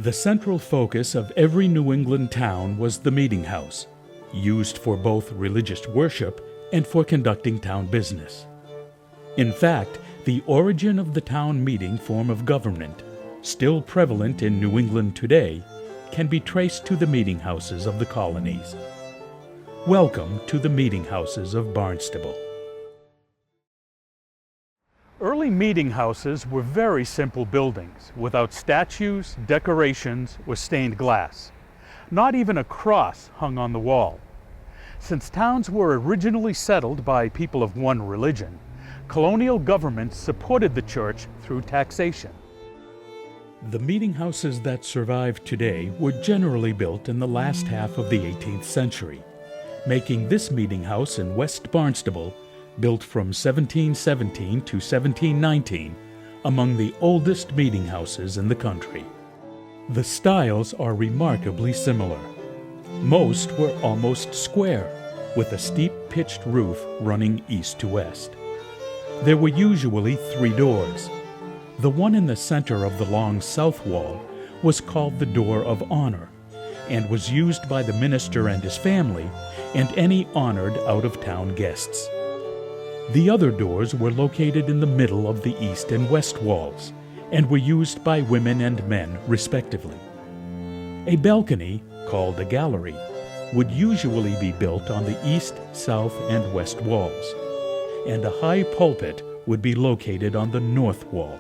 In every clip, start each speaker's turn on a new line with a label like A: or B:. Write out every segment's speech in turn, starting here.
A: The central focus of every New England town was the meeting house, used for both religious worship and for conducting town business. In fact, the origin of the town meeting form of government, still prevalent in New England today, can be traced to the meeting houses of the colonies. Welcome to the Meeting Houses of Barnstable. Early meeting houses were very simple buildings, without statues, decorations, or stained glass. Not even a cross hung on the wall. Since towns were originally settled by people of one religion, colonial governments supported the church through taxation. The meeting houses that survive today were generally built in the last half of the 18th century, making this meeting house in West Barnstable, built from 1717 to 1719, among the oldest meeting houses in the country. The styles are remarkably similar. Most were almost square, with a steep pitched roof running east to west. There were usually 3 doors. The one in the center of the long south wall was called the Door of Honor, and was used by the minister and his family and any honored out-of-town guests. The other doors were located in the middle of the east and west walls, and were used by women and men respectively. A balcony, called a gallery, would usually be built on the east, south, and west walls, and a high pulpit would be located on the north wall.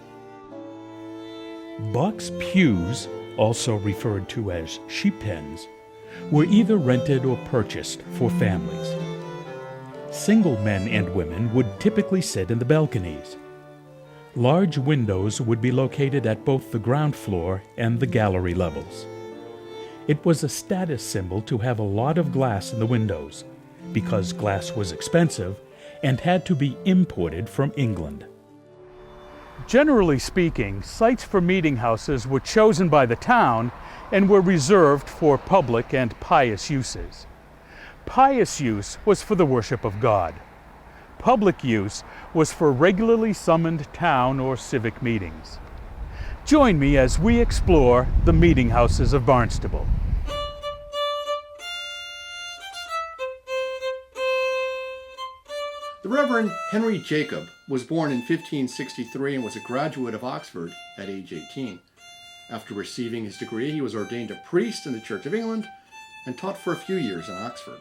A: Box pews, also referred to as sheep pens, were either rented or purchased for families. Single men and women would typically sit in the balconies. Large windows would be located at both the ground floor and the gallery levels. It was a status symbol to have a lot of glass in the windows, because glass was expensive and had to be imported from England. Generally speaking, sites for meeting houses were chosen by the town and were reserved for public and pious uses. Pious use was for the worship of God. Public use was for regularly summoned town or civic meetings. Join me as we explore the meeting houses of Barnstable.
B: The Reverend Henry Jacob was born in 1563 and was a graduate of Oxford at age 18. After receiving his degree, he was ordained a priest in the Church of England and taught for a few years in Oxford.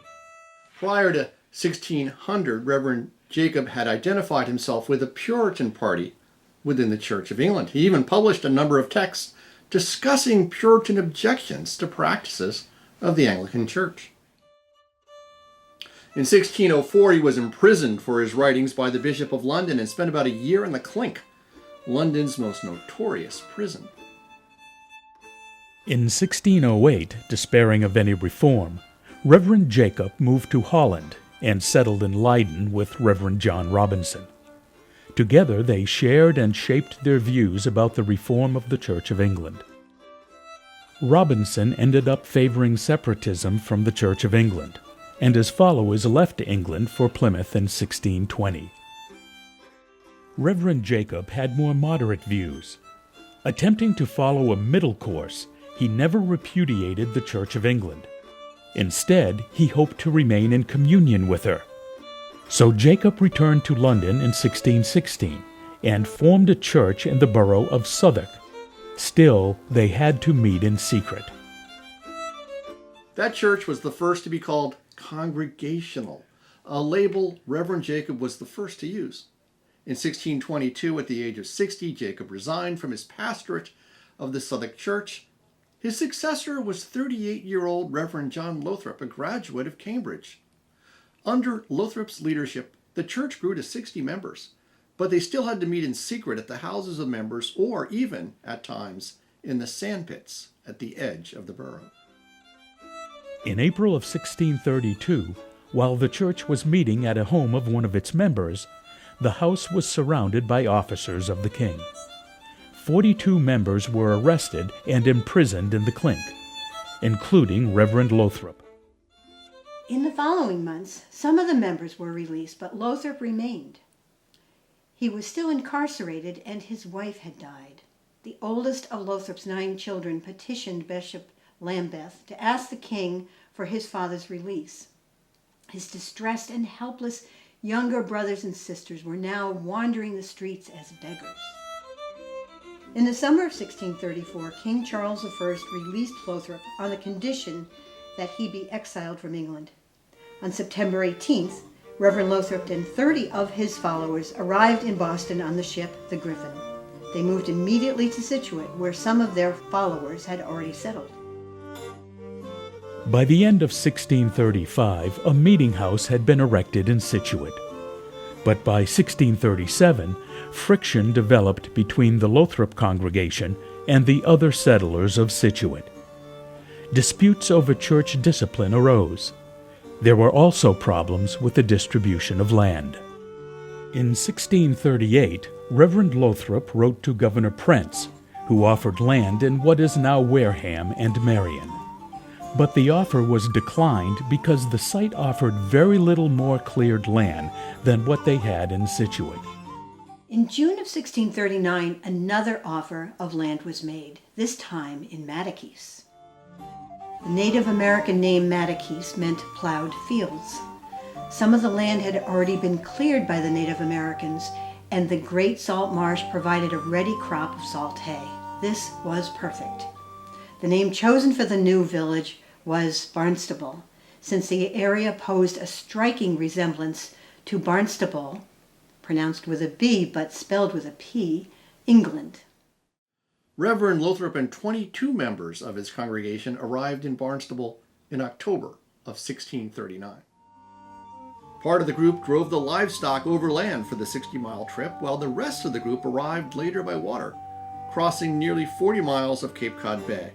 B: Prior to 1600, Reverend Jacob had identified himself with the Puritan party within the Church of England. He even published a number of texts discussing Puritan objections to practices of the Anglican Church. In 1604, he was imprisoned for his writings by the Bishop of London and spent about a year in the Clink, London's most notorious prison.
A: In 1608, despairing of any reform, Reverend Jacob moved to Holland and settled in Leiden with Reverend John Robinson. Together, they shared and shaped their views about the reform of the Church of England. Robinson ended up favoring separatism from the Church of England, and his followers left England for Plymouth in 1620. Reverend Jacob had more moderate views. Attempting to follow a middle course, he never repudiated the Church of England. Instead, he hoped to remain in communion with her. So Jacob returned to London in 1616 and formed a church in the borough of Southwark. Still, they had to meet in secret.
B: That church was the first to be called Congregational, a label Reverend Jacob was the first to use. In 1622, at the age of 60, Jacob resigned from his pastorate of the Southwark Church. His successor was 38-year-old Reverend John Lothrop, a graduate of Cambridge. Under Lothrop's leadership, the church grew to 60 members, but they still had to meet in secret at the houses of members or even, at times, in the sandpits at the edge of the borough.
A: In April of 1632, while the church was meeting at a home of one of its members, the house was surrounded by officers of the king. 42 members were arrested and imprisoned in the Clink, including Reverend Lothrop.
C: In the following months, some of the members were released, but Lothrop remained. He was still incarcerated and his wife had died. the oldest of Lothrop's 9 children, petitioned Bishop Lambeth to ask the king for his father's release. His distressed and helpless younger brothers and sisters were now wandering the streets as beggars. In the summer of 1634, King Charles I released Lothrop on the condition that he be exiled from England. On September 18th, Reverend Lothrop and 30 of his followers arrived in Boston on the ship the Griffin. They moved immediately to Scituate, where some of their followers had already settled.
A: By the end of 1635, a meeting house had been erected in Scituate. But by 1637, friction developed between the Lothrop congregation and the other settlers of Scituate. Disputes over church discipline arose. There were also problems with the distribution of land. In 1638, Reverend Lothrop wrote to Governor Prentz, who offered land in what is now Wareham and Marion. But the offer was declined because the site offered very little more cleared land than what they had in Scituate.
C: In June of 1639, another offer of land was made, this time in Matakees. The Native American name Matakees meant plowed fields. Some of the land had already been cleared by the Native Americans, and the Great Salt Marsh provided a ready crop of salt hay. This was perfect. The name chosen for the new village was Barnstable, since the area posed a striking resemblance to Barnstable, pronounced with a B but spelled with a P, England.
B: Reverend Lothrop and 22 members of his congregation arrived in Barnstable in October of 1639. Part of the group drove the livestock overland for the 60-mile trip, while the rest of the group arrived later by water, crossing nearly 40 miles of Cape Cod Bay.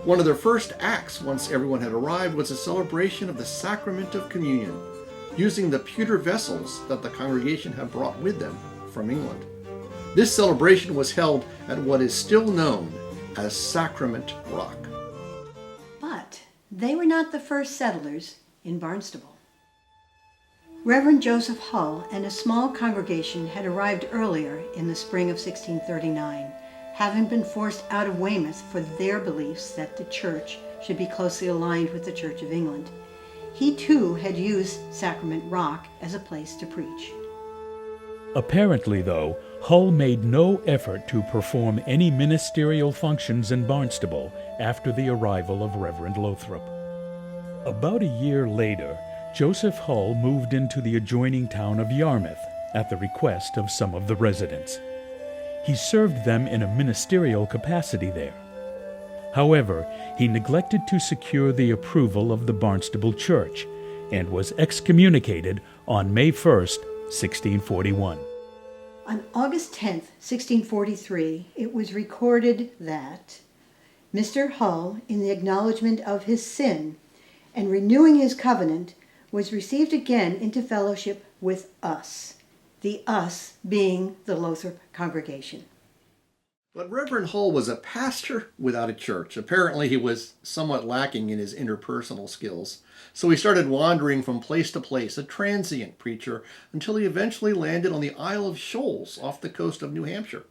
B: One of their first acts once everyone had arrived was a celebration of the Sacrament of Communion, using the pewter vessels that the congregation had brought with them from England. This celebration was held at what is still known as Sacrament Rock.
C: But they were not the first settlers in Barnstable. Reverend Joseph Hull and a small congregation had arrived earlier in the spring of 1639, having been forced out of Weymouth for their beliefs that the church should be closely aligned with the Church of England. He too had used Sacrament Rock as a place to preach.
A: Apparently, though, Hull made no effort to perform any ministerial functions in Barnstable after the arrival of Reverend Lothrop. About a year later, Joseph Hull moved into the adjoining town of Yarmouth at the request of some of the residents. He served them in a ministerial capacity there. However, he neglected to secure the approval of the Barnstable Church and was excommunicated on May 1st, 1641.
C: On August 10th, 1643, it was recorded that Mr. Hull, in the acknowledgement of his sin and renewing his covenant, was received again into fellowship with us, the us being the Lothrop congregation.
B: But Reverend Hull was a pastor without a church. Apparently he was somewhat lacking in his interpersonal skills, so he started wandering from place to place, a transient preacher, until he eventually landed on the Isle of Shoals off the coast of New Hampshire.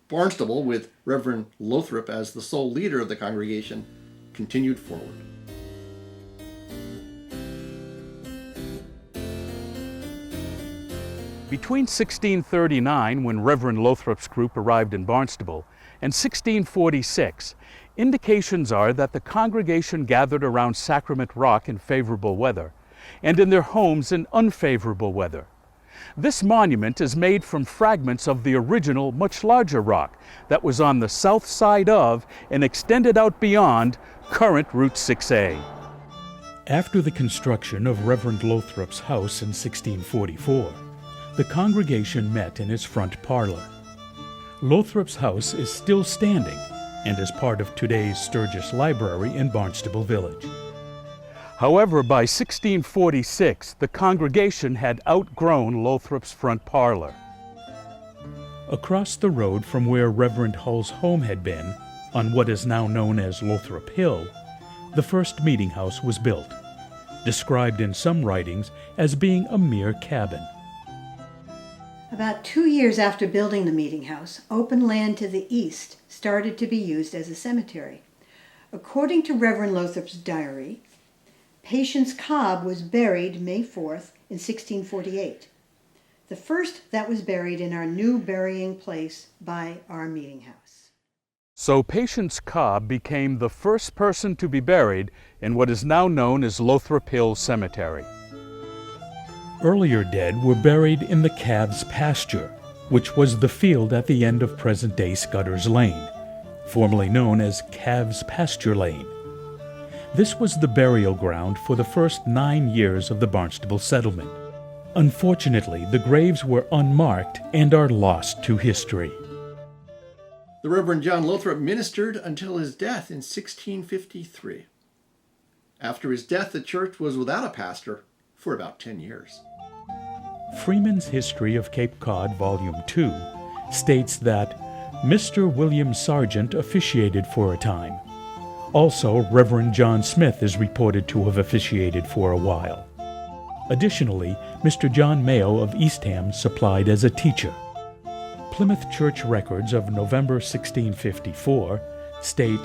B: Barnstable, with Reverend Lothrop as the sole leader of the congregation, continued forward.
A: Between 1639, when Reverend Lothrop's group arrived in Barnstable, and 1646, indications are that the congregation gathered around Sacrament Rock in favorable weather, and in their homes in unfavorable weather. This monument is made from fragments of the original, much larger rock that was on the south side of and extended out beyond current Route 6A. After the construction of Reverend Lothrop's house in 1644, the congregation met in his front parlor. Lothrop's house is still standing and is part of today's Sturgis Library in Barnstable Village. However, by 1646, the congregation had outgrown Lothrop's front parlor. Across the road from where Reverend Hull's home had been, on what is now known as Lothrop Hill, the first meeting house was built, described in some writings as being a mere cabin.
C: About 2 years after building the meeting house, open land to the east started to be used as a cemetery. According to Reverend Lothrop's diary, Patience Cobb was buried May 4th in 1648. The first that was buried in our new burying place by our meeting house.
A: So Patience Cobb became the first person to be buried in what is now known as Lothrop Hill Cemetery. Earlier dead were buried in the calves' pasture, which was the field at the end of present-day Scudder's Lane, formerly known as Calves' Pasture Lane. This was the burial ground for the first 9 years of the Barnstable settlement. Unfortunately, the graves were unmarked and are lost to history.
B: The Reverend John Lothrop ministered until his death in 1653. After his death, the church was without a pastor for about 10 years.
A: Freeman's History of Cape Cod, Volume 2, states that Mr. William Sargent officiated for a time. Also, Reverend John Smith is reported to have officiated for a while. Additionally, Mr. John Mayo of Eastham supplied as a teacher. Plymouth Church records of November 1654 state,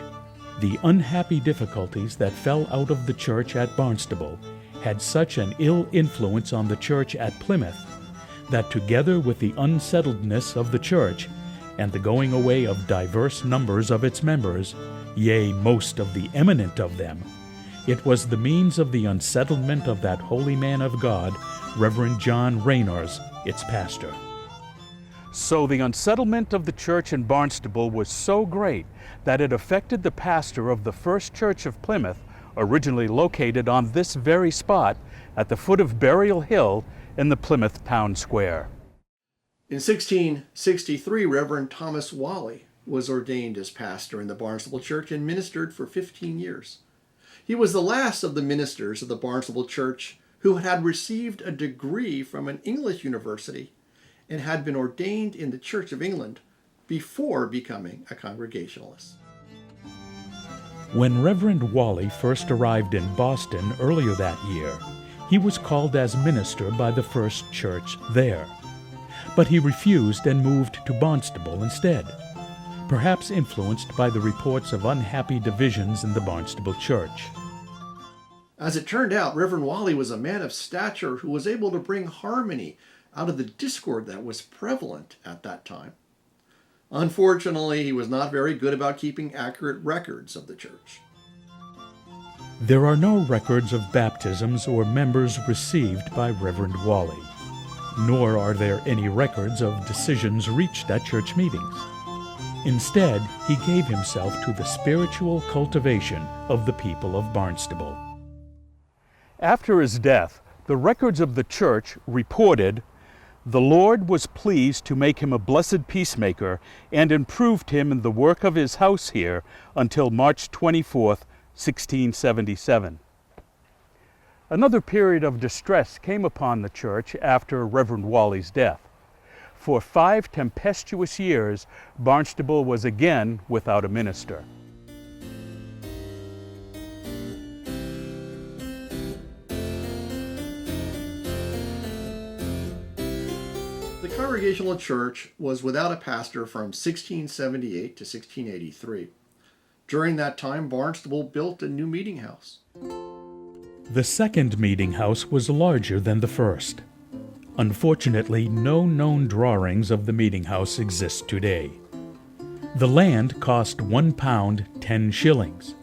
A: "The unhappy difficulties that fell out of the church at Barnstable had such an ill influence on the church at Plymouth that together with the unsettledness of the church and the going away of diverse numbers of its members, yea, most of the eminent of them, it was the means of the unsettlement of that holy man of God, Reverend John Raynors, its pastor." So the unsettlement of the church in Barnstable was so great that it affected the pastor of the First Church of Plymouth, originally located on this very spot at the foot of Burial Hill in the Plymouth Town Square.
B: In 1663, Reverend Thomas Whalley was ordained as pastor in the Barnstable Church and ministered for 15 years. He was the last of the ministers of the Barnstable Church who had received a degree from an English university and had been ordained in the Church of England before becoming a Congregationalist.
A: When Reverend Whalley first arrived in Boston earlier that year, he was called as minister by the First Church there. But he refused and moved to Barnstable instead, perhaps influenced by the reports of unhappy divisions in the Barnstable Church.
B: As it turned out, Reverend Whalley was a man of stature who was able to bring harmony out of the discord that was prevalent at that time. Unfortunately, he was not very good about keeping accurate records of the church.
A: There are no records of baptisms or members received by Reverend Whalley, nor are there any records of decisions reached at church meetings. Instead, he gave himself to the spiritual cultivation of the people of Barnstable. After his death, the records of the church reported, "The Lord was pleased to make him a blessed peacemaker and improved him in the work of his house here until March 24th, 1677. Another period of distress came upon the church after Reverend Whalley's death. For 5 tempestuous years, Barnstable was again without a minister.
B: The Congregational Church was without a pastor from 1678 to 1683. During that time, Barnstable built a new meeting house.
A: The second meeting house was larger than the first. Unfortunately, no known drawings of the meeting house exist today. The land cost £1, 10 shillings.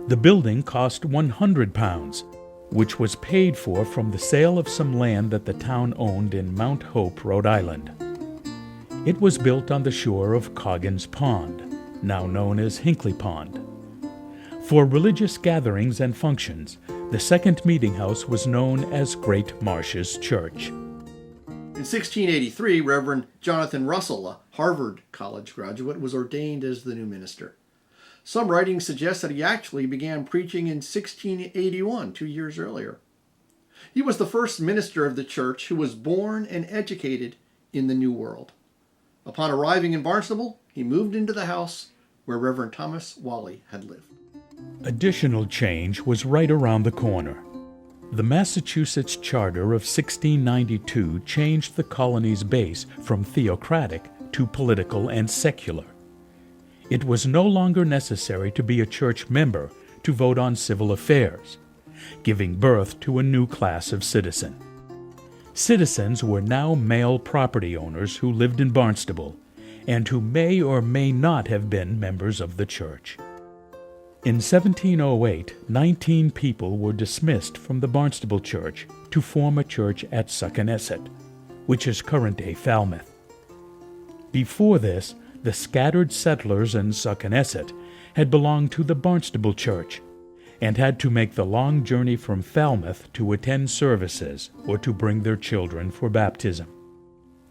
A: The building cost £100, which was paid for from the sale of some land that the town owned in Mount Hope, Rhode Island. It was built on the shore of Coggins Pond, now known as Hinkley Pond. For religious gatherings and functions, the second meeting house was known as Great Marsh's Church.
B: In 1683, Reverend Jonathan Russell, a Harvard College graduate, was ordained as the new minister. Some writings suggest that he actually began preaching in 1681, 2 years earlier. He was the first minister of the church who was born and educated in the New World. Upon arriving in Barnstable, he moved into the house where Reverend Thomas Whalley had lived.
A: Additional change was right around the corner. The Massachusetts Charter of 1692 changed the colony's base from theocratic to political and secular. It was no longer necessary to be a church member to vote on civil affairs, giving birth to a new class of citizen. Citizens were now male property owners who lived in Barnstable and who may or may not have been members of the church. In 1708, 19 people were dismissed from the Barnstable Church to form a church at Succonesset, which is current-day Falmouth. Before this, the scattered settlers in Succonesset had belonged to the Barnstable Church and had to make the long journey from Falmouth to attend services or to bring their children for baptism.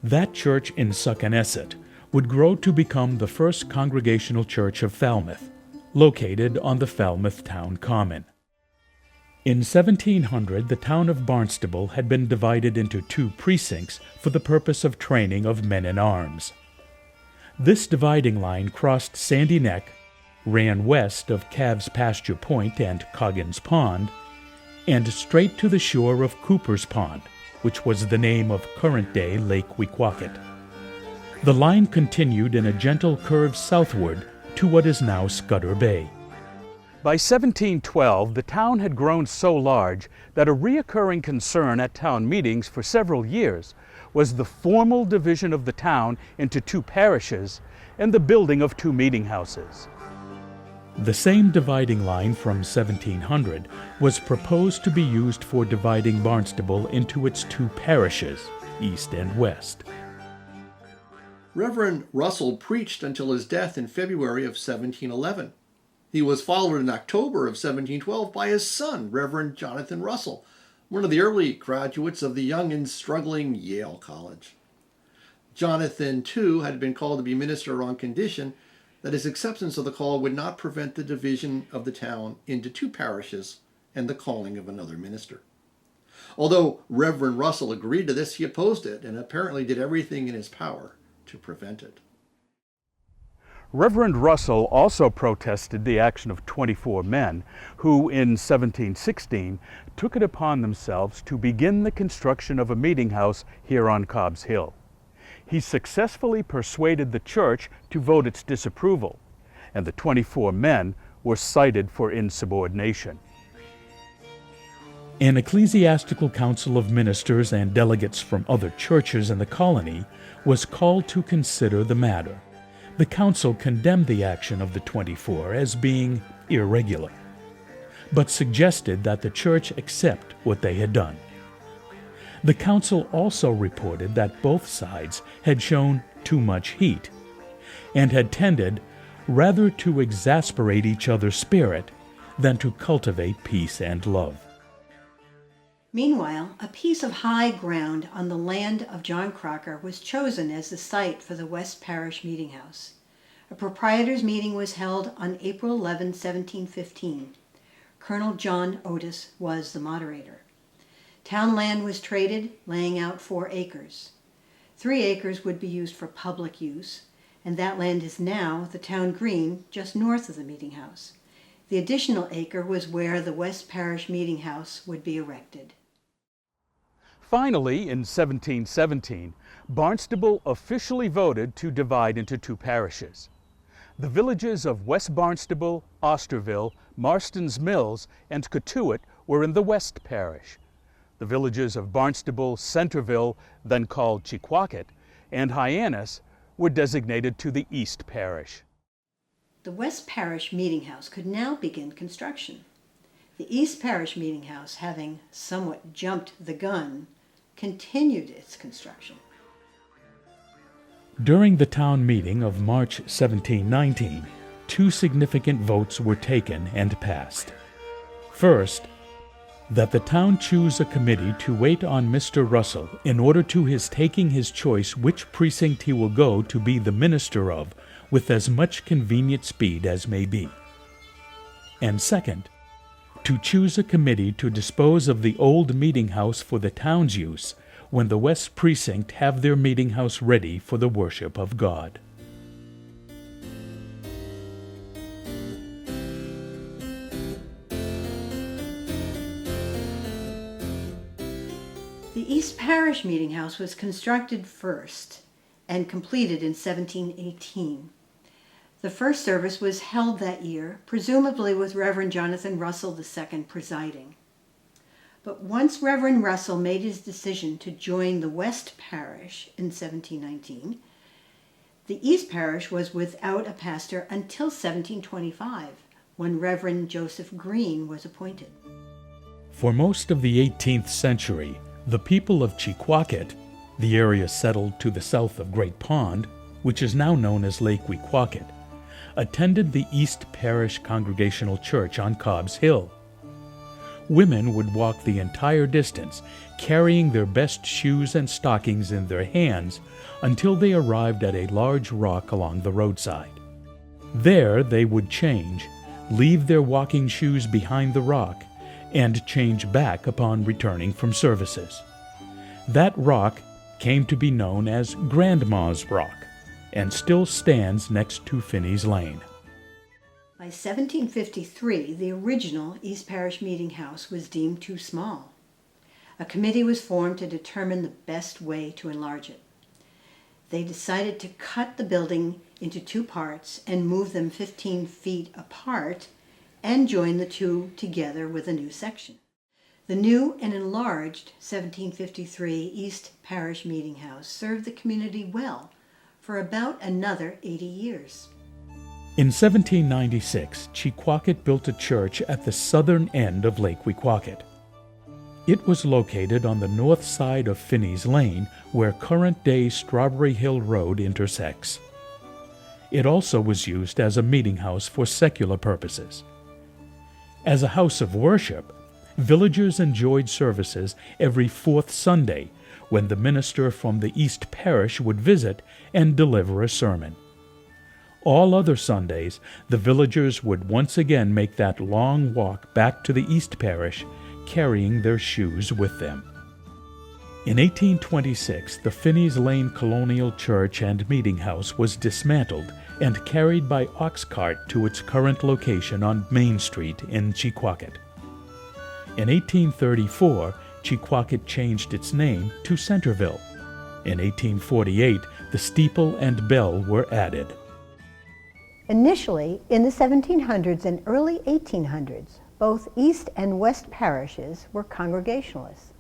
A: That church in Succonesset would grow to become the first Congregational Church of Falmouth, located on the Falmouth Town Common. In 1700, the town of Barnstable had been divided into 2 precincts for the purpose of training of men-in-arms. This dividing line crossed Sandy Neck, ran west of Calves Pasture Point and Coggins Pond, and straight to the shore of Cooper's Pond, which was the name of current-day Lake Wequaquet. The line continued in a gentle curve southward to what is now Scudder Bay. By 1712, the town had grown so large that a reoccurring concern at town meetings for several years was the formal division of the town into 2 parishes and the building of 2 meeting houses. The same dividing line from 1700 was proposed to be used for dividing Barnstable into its 2 parishes, east and west.
B: Reverend Russell preached until his death in February of 1711. He was followed in October of 1712 by his son, Reverend Jonathan Russell, one of the early graduates of the young and struggling Yale College. Jonathan, too, had been called to be minister on condition that his acceptance of the call would not prevent the division of the town into 2 parishes and the calling of another minister. Although Reverend Russell agreed to this, he opposed it and apparently did everything in his power to prevent it.
A: Reverend Russell also protested the action of 24 men who, in 1716, took it upon themselves to begin the construction of a meeting house here on Cobb's Hill. He successfully persuaded the church to vote its disapproval, and the 24 men were cited for insubordination. An ecclesiastical council of ministers and delegates from other churches in the colony was called to consider the matter. The council condemned the action of the 24 as being irregular, but suggested that the church accept what they had done. The council also reported that both sides had shown too much heat and had tended rather to exasperate each other's spirit than to cultivate peace and love.
C: Meanwhile, a piece of high ground on the land of John Crocker was chosen as the site for the West Parish Meeting House. A proprietors' meeting was held on April 11, 1715. Colonel John Otis was the moderator. Town land was traded, laying out 4 acres. 3 acres would be used for public use, and that land is now the town green just north of the meeting house. The additional acre was where the West Parish Meeting House would be erected.
A: Finally, in 1717, Barnstable officially voted to divide into 2 parishes. The villages of West Barnstable, Osterville, Marston's Mills, and Cotuit were in the West Parish. The villages of Barnstable, Centerville, then called Chequaquet, and Hyannis were designated to the East Parish.
C: The West Parish Meeting House could now begin construction. The East Parish Meeting House, having somewhat jumped the gun, continued its construction.
A: During the town meeting of March 1719, 2 significant votes were taken and passed. First, that the town choose a committee to wait on Mr. Russell in order to his taking his choice which precinct he will go to be the minister of with as much convenient speed as may be. And second, to choose a committee to dispose of the old meeting house for the town's use when the West Precinct have their meeting house ready for the worship of God.
C: The East Parish Meeting House was constructed first and completed in 1718. The first service was held that year, presumably with Reverend Jonathan Russell II presiding. But once Reverend Russell made his decision to join the West Parish in 1719, the East Parish was without a pastor until 1725, when Reverend Joseph Green was appointed.
A: For most of the 18th century, the people of Chequaquet, the area settled to the south of Great Pond, which is now known as Lake Wequaquet, attended the East Parish Congregational Church on Cobb's Hill. Women would walk the entire distance, carrying their best shoes and stockings in their hands until they arrived at a large rock along the roadside. There they would change, leave their walking shoes behind the rock, and change back upon returning from services. That rock came to be known as Grandma's Rock, and still stands next to Finney's Lane.
C: By 1753, the original East Parish Meeting House was deemed too small. A committee was formed to determine the best way to enlarge it. They decided to cut the building into two parts and move them 15 feet apart and join the two together with a new section. The new and enlarged 1753 East Parish Meeting House served the community well for about another 80 years.
A: In 1796, Chequaquet built a church at the southern end of Lake Wequaquet. It was located on the north side of Finney's Lane, where current-day Strawberry Hill Road intersects. It also was used as a meeting house for secular purposes. As a house of worship, villagers enjoyed services every fourth Sunday, when the minister from the East Parish would visit and deliver a sermon. All other Sundays, the villagers would once again make that long walk back to the East Parish, carrying their shoes with them. In 1826, the Finney's Lane Colonial Church and Meeting House was dismantled and carried by ox cart to its current location on Main Street in Chequaquet. In 1834, Chequaquet changed its name to Centerville. In 1848, the steeple and bell were added.
C: Initially, in the 1700s and early 1800s, both East and West parishes were Congregationalists,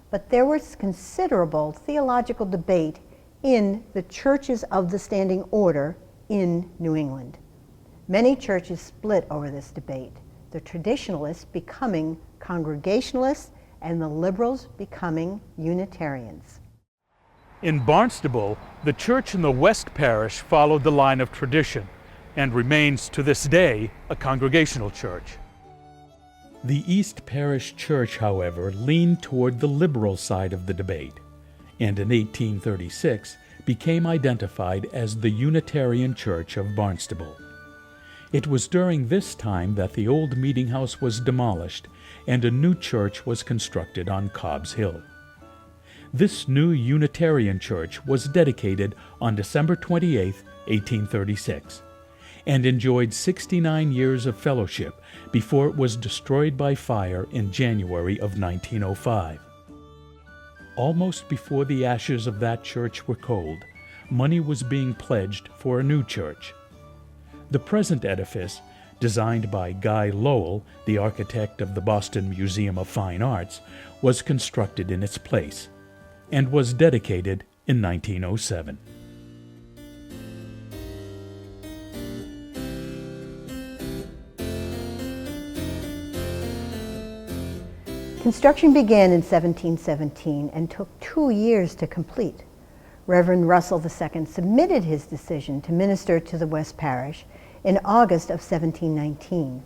C: but there was considerable theological debate in the churches of the standing order in New England. Many churches split over this debate, the traditionalists becoming Congregationalists and the liberals becoming Unitarians.
A: In Barnstable, the church in the West Parish followed the line of tradition and remains to this day a Congregational church. The East Parish Church, however, leaned toward the liberal side of the debate, and in 1836 became identified as the Unitarian Church of Barnstable. It was during this time that the old meeting house was demolished and a new church was constructed on Cobb's Hill. This new Unitarian church was dedicated on December 28, 1836, and enjoyed 69 years of fellowship before it was destroyed by fire in January of 1905. Almost before the ashes of that church were cold, money was being pledged for a new church. The present edifice, designed by Guy Lowell, the architect of the Boston Museum of Fine Arts, was constructed in its place and was dedicated in 1907.
C: Construction began in 1717 and took 2 years to complete. Reverend Russell II submitted his decision to minister to the West Parish in August of 1719.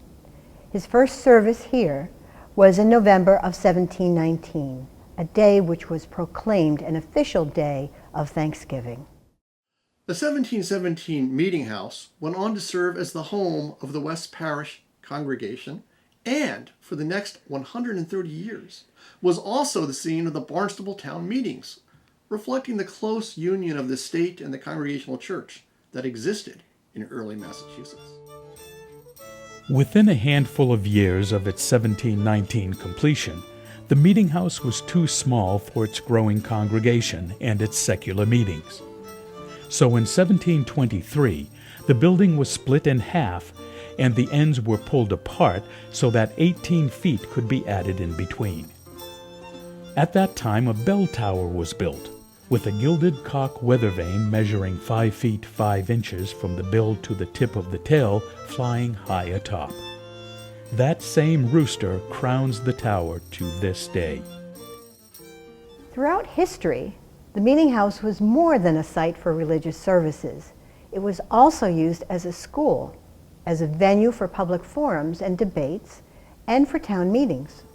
C: His first service here was in November of 1719, a day which was proclaimed an official day of Thanksgiving.
B: The 1717 Meeting House went on to serve as the home of the West Parish congregation, and for the next 130 years was also the scene of the Barnstable town meetings, reflecting the close union of the state and the Congregational church that existed in early Massachusetts.
A: Within a handful of years of its 1719 completion, the the meeting house was too small for its growing congregation and its secular meetings. So in 1723, the building was split in half and the ends were pulled apart so that 18 feet could be added in between. At that time, a bell tower was built, with a gilded cock weather vane measuring 5 feet 5 inches from the bill to the tip of the tail, flying high atop. That same rooster crowns the tower to this day.
C: Throughout history, the meeting house was more than a site for religious services. It was also used as a school, as a venue for public forums and debates, and for town meetings.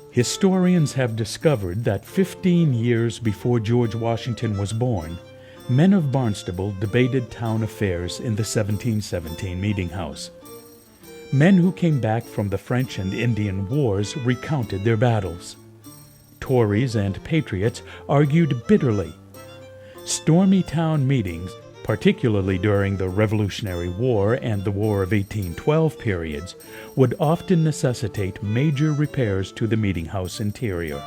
A: Historians have discovered that 15 years before George Washington was born, men of Barnstable debated town affairs in the 1717 meeting house. Men who came back from the French and Indian Wars recounted their battles. Tories and patriots argued bitterly. Stormy town meetings, particularly during the Revolutionary War and the War of 1812 periods, would often necessitate major repairs to the meeting house interior.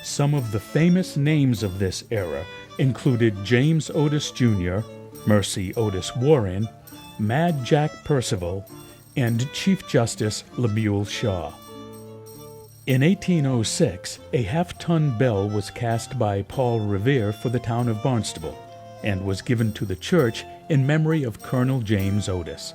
A: Some of the famous names of this era included James Otis Jr., Mercy Otis Warren, Mad Jack Percival, and Chief Justice Lemuel Shaw. In 1806, a half-ton bell was cast by Paul Revere for the town of Barnstable and was given to the church in memory of Colonel James Otis.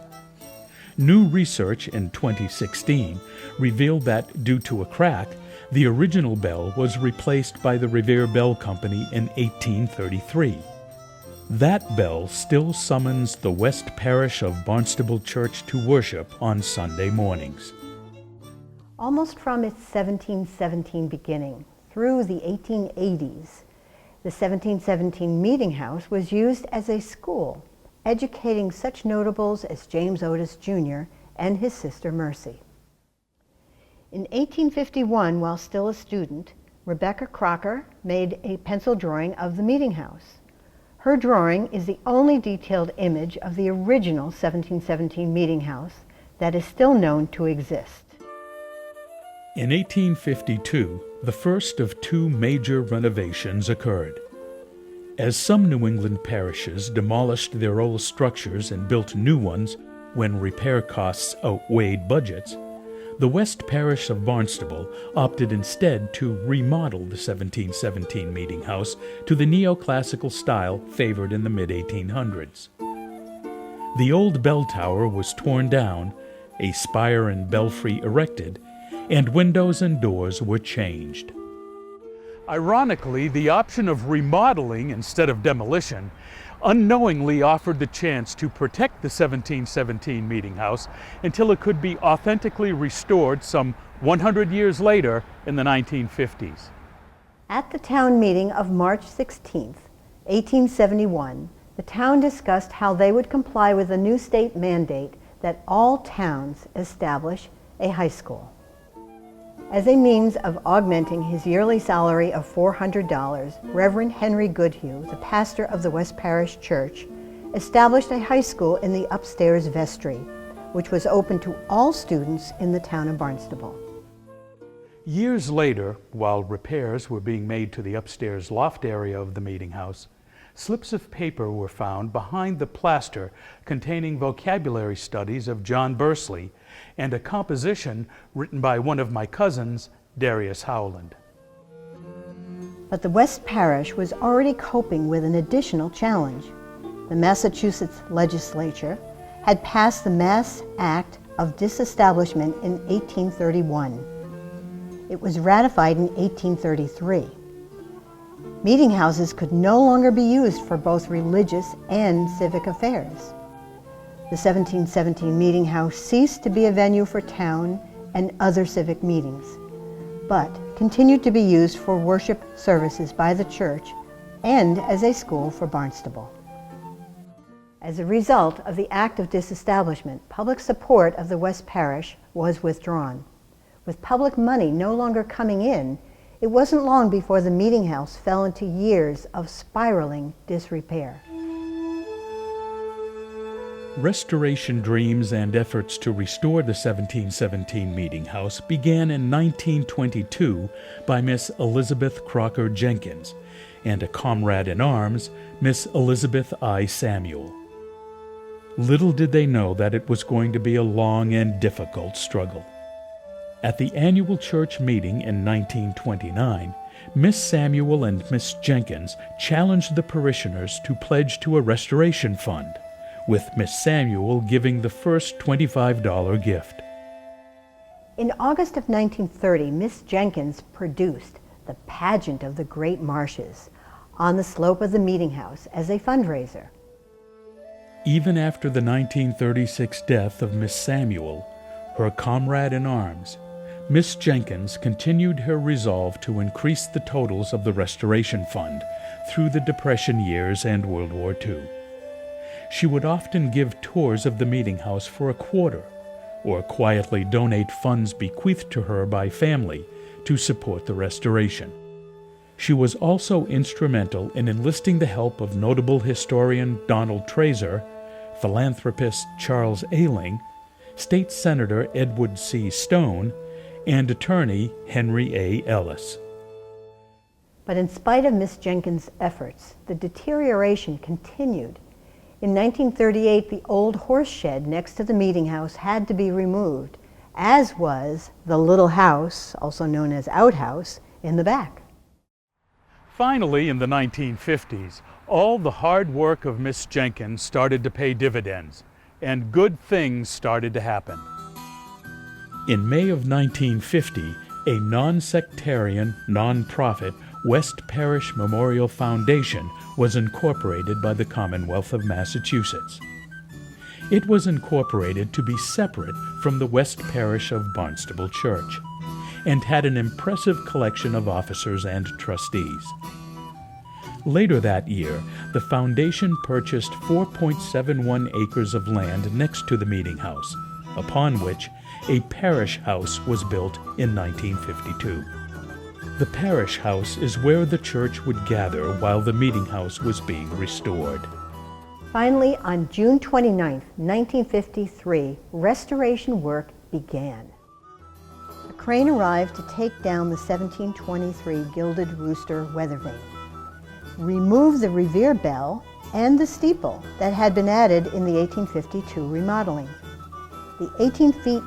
A: New research in 2016 revealed that, due to a crack, the original bell was replaced by the Revere Bell Company in 1833. That bell still summons the West Parish of Barnstable Church to worship on Sunday mornings.
C: Almost from its 1717 beginning through the 1880s, the 1717 meeting house was used as a school, educating such notables as James Otis Jr. and his sister Mercy. In 1851, while still a student, Rebecca Crocker made a pencil drawing of the meeting house. Her drawing is the only detailed image of the original 1717 meeting house that is still known to exist.
A: In 1852, the first of two major renovations occurred. As some New England parishes demolished their old structures and built new ones when repair costs outweighed budgets, the West Parish of Barnstable opted instead to remodel the 1717 meeting house to the neoclassical style favored in the mid-1800s. The old bell tower was torn down, a spire and belfry erected, and windows and doors were changed. Ironically, the option of remodeling instead of demolition unknowingly offered the chance to protect the 1717 meeting house until it could be authentically restored some 100 years later in the 1950s.
C: At the town meeting of March 16, 1871, the town discussed how they would comply with a new state mandate that all towns establish a high school. As a means of augmenting his yearly salary of $400, Reverend Henry Goodhue, the pastor of the West Parish Church, established a high school in the upstairs vestry, which was open to all students in the town of Barnstable.
A: Years later, while repairs were being made to the upstairs loft area of the meeting house, slips of paper were found behind the plaster containing vocabulary studies of John Bursley and a composition written by one of my cousins, Darius Howland.
C: But the West Parish was already coping with an additional challenge. The Massachusetts legislature had passed the Mass Act of Disestablishment in 1831. It was ratified in 1833. Meeting houses could no longer be used for both religious and civic affairs. The 1717 meeting house ceased to be a venue for town and other civic meetings, but continued to be used for worship services by the church and as a school for Barnstable. As a result of the Act of Disestablishment, public support of the West Parish was withdrawn. With public money no longer coming in, it wasn't long before the meeting house fell into years of spiraling disrepair.
A: Restoration dreams and efforts to restore the 1717 Meeting House began in 1922 by Miss Elizabeth Crocker Jenkins and a comrade in arms, Miss Elizabeth I. Samuel. Little did they know that it was going to be a long and difficult struggle. At the annual church meeting in 1929, Miss Samuel and Miss Jenkins challenged the parishioners to pledge to a restoration fund, with Miss Samuel giving the first $25 gift.
C: In August of 1930, Miss Jenkins produced the Pageant of the Great Marshes on the slope of the Meeting House as a fundraiser.
A: Even after the 1936 death of Miss Samuel, her comrade in arms, Miss Jenkins continued her resolve to increase the totals of the Restoration Fund through the Depression years and World War II. She would often give tours of the Meeting House for a quarter, or quietly donate funds bequeathed to her by family to support the restoration. She was also instrumental in enlisting the help of notable historian Donald Trazer, philanthropist Charles Ayling, State Senator Edward C. Stone, and attorney Henry A. Ellis.
C: But in spite of Miss Jenkins' efforts, the deterioration continued. In 1938, the old horse shed next to the Meeting House had to be removed, as was the little house, also known as outhouse, in the back.
A: Finally, in the 1950s, all the hard work of Miss Jenkins started to pay dividends, and good things started to happen. In May of 1950, a non-sectarian, non-profit West Parish Memorial Foundation was incorporated by the Commonwealth of Massachusetts. It was incorporated to be separate from the West Parish of Barnstable Church, and had an impressive collection of officers and trustees. Later that year, the foundation purchased 4.71 acres of land next to the Meeting House, upon which a parish house was built in 1952. The parish house is where the church would gather while the Meeting House was being restored.
C: Finally, on June 29, 1953, restoration work began. A crane arrived to take down the 1723 gilded rooster weather vane, remove the Revere bell and the steeple that had been added in the 1852 remodeling. The 18 feet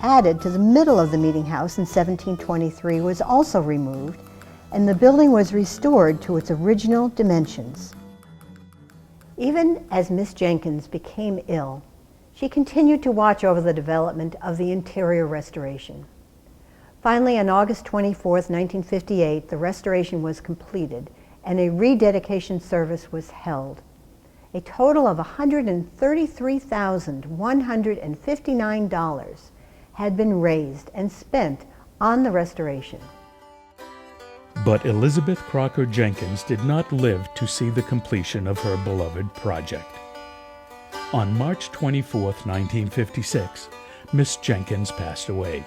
C: added to the middle of the Meeting House in 1723 was also removed, and the building was restored to its original dimensions. Even as Miss Jenkins became ill, she continued to watch over the development of the interior restoration. Finally, on August 24, 1958, the restoration was completed and a rededication service was held. A total of $133,159 had been raised and spent on the restoration.
A: But Elizabeth Crocker Jenkins did not live to see the completion of her beloved project. On March 24, 1956, Miss Jenkins passed away.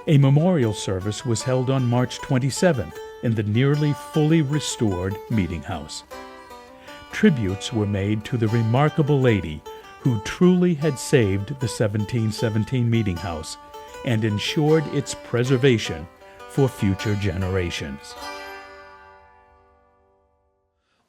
A: A memorial service was held on March 27th in the nearly fully restored Meeting House. Tributes were made to the remarkable lady who truly had saved the 1717 Meeting House and ensured its preservation for future generations.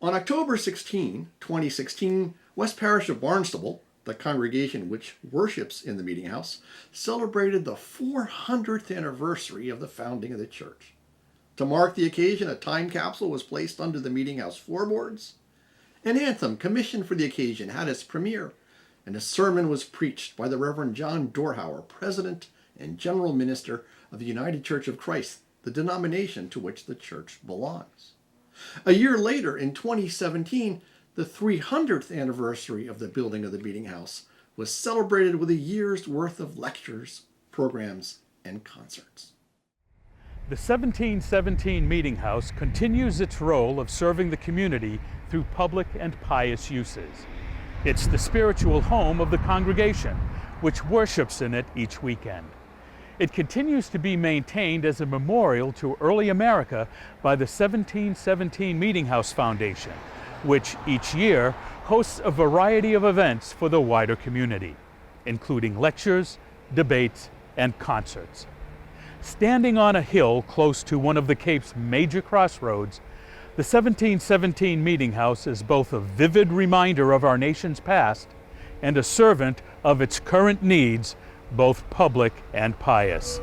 B: On October 16, 2016, West Parish of Barnstable, the congregation which worships in the Meeting House, celebrated the 400th anniversary of the founding of the church. To mark the occasion, a time capsule was placed under the Meeting House floorboards. An anthem commissioned for the occasion had its premiere, and a sermon was preached by the Reverend John Dorhauer, President and General Minister of the United Church of Christ, the denomination to which the church belongs. A year later, in 2017, the 300th anniversary of the building of the Meeting House was celebrated with a year's worth of lectures, programs, and concerts.
A: The 1717 Meeting House continues its role of serving the community through public and pious uses. It's the spiritual home of the congregation, which worships in it each weekend. It continues to be maintained as a memorial to early America by the 1717 Meeting House Foundation, which each year hosts a variety of events for the wider community, including lectures, debates, and concerts. Standing on a hill close to one of the Cape's major crossroads, the 1717 Meeting House is both a vivid reminder of our nation's past and a servant of its current needs, both public and pious.